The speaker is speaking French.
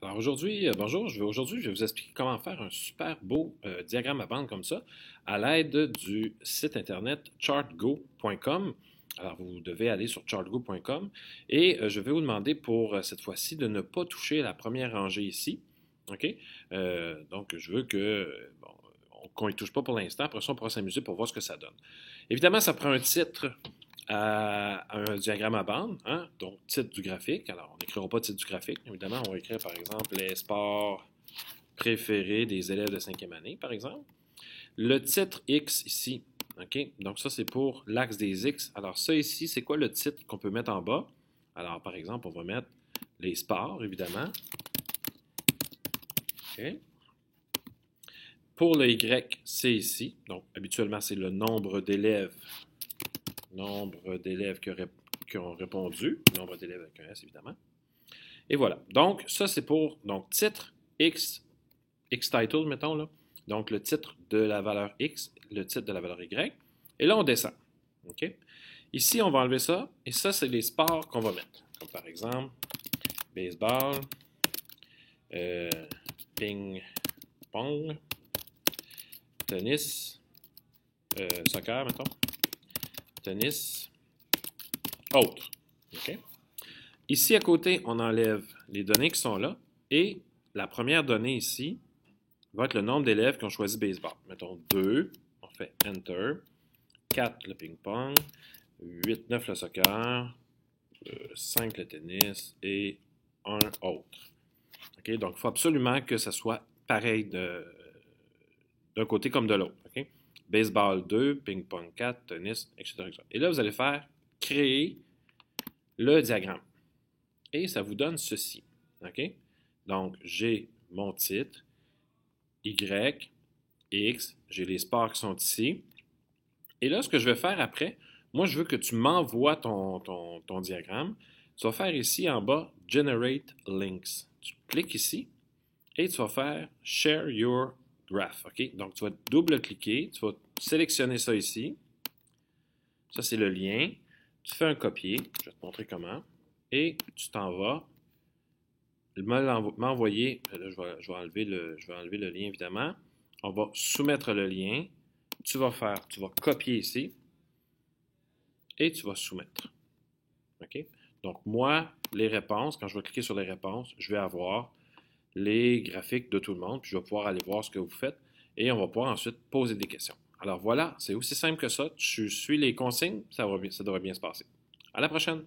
Alors aujourd'hui, bonjour, aujourd'hui, je vais vous expliquer comment faire un super beau diagramme à bande comme ça à l'aide du site internet chartgo.com. Alors vous devez aller sur chartgo.com et je vais vous demander pour cette fois-ci de ne pas toucher la première rangée ici. OK? Donc je veux bon, qu'on n'y touche pas pour l'instant. Après ça, on pourra s'amuser pour voir ce que ça donne. Évidemment, ça prend un titre à un diagramme à bande, hein? Donc titre du graphique. Alors, on n'écrira pas titre du graphique, évidemment, on va écrire par exemple les sports préférés des élèves de cinquième année, par exemple. Le titre X ici, OK? Donc ça, c'est pour l'axe des X. Alors ça ici, c'est quoi le titre qu'on peut mettre en bas? Alors, par exemple, on va mettre les sports, évidemment. OK? Pour le Y, c'est ici. Donc, habituellement, c'est le nombre d'élèves qui ont répondu, nombre d'élèves avec un S, évidemment. Et voilà. Donc, ça, c'est pour donc titre X, X title, mettons, là. Donc, le titre de la valeur X, le titre de la valeur Y. Et là, on descend. OK? Ici, on va enlever ça. Et ça, c'est les sports qu'on va mettre. Comme par exemple, baseball, euh, ping-pong, tennis, soccer, mettons, tennis, autre. OK? Ici, à côté, on enlève les données qui sont là. Et la première donnée ici va être le nombre d'élèves qui ont choisi baseball. Mettons 2, on fait Enter. 4 le ping-pong. 8, 9 le soccer. 5 le tennis. Et un autre. Okay? Donc, il faut absolument que ça soit pareil d'un côté comme de l'autre. Okay? Baseball 2, ping-pong 4, tennis, etc., etc. Et là, vous allez faire créer le diagramme. Et ça vous donne ceci. OK? Donc, j'ai mon titre, Y, X, j'ai les sports qui sont ici. Et là, ce que je vais faire après, moi, je veux que tu m'envoies ton diagramme. Tu vas faire ici en bas Generate Links. Tu cliques ici et tu vas faire Share Your Graph. OK? Donc, tu vas double-cliquer, tu vas sélectionner ça ici. Ça, c'est le lien. Tu fais un copier. Je vais te montrer comment. Et tu t'en vas m'envoyer. Là, je vais enlever le lien, évidemment. On va soumettre le lien. Tu vas copier ici et tu vas soumettre. OK? Donc, moi, les réponses, quand je vais cliquer sur les réponses, je vais avoir les graphiques de tout le monde, puis je vais pouvoir aller voir ce que vous faites et on va pouvoir ensuite poser des questions. Alors voilà, c'est aussi simple que ça. Tu suis les consignes, ça devrait bien se passer. À la prochaine!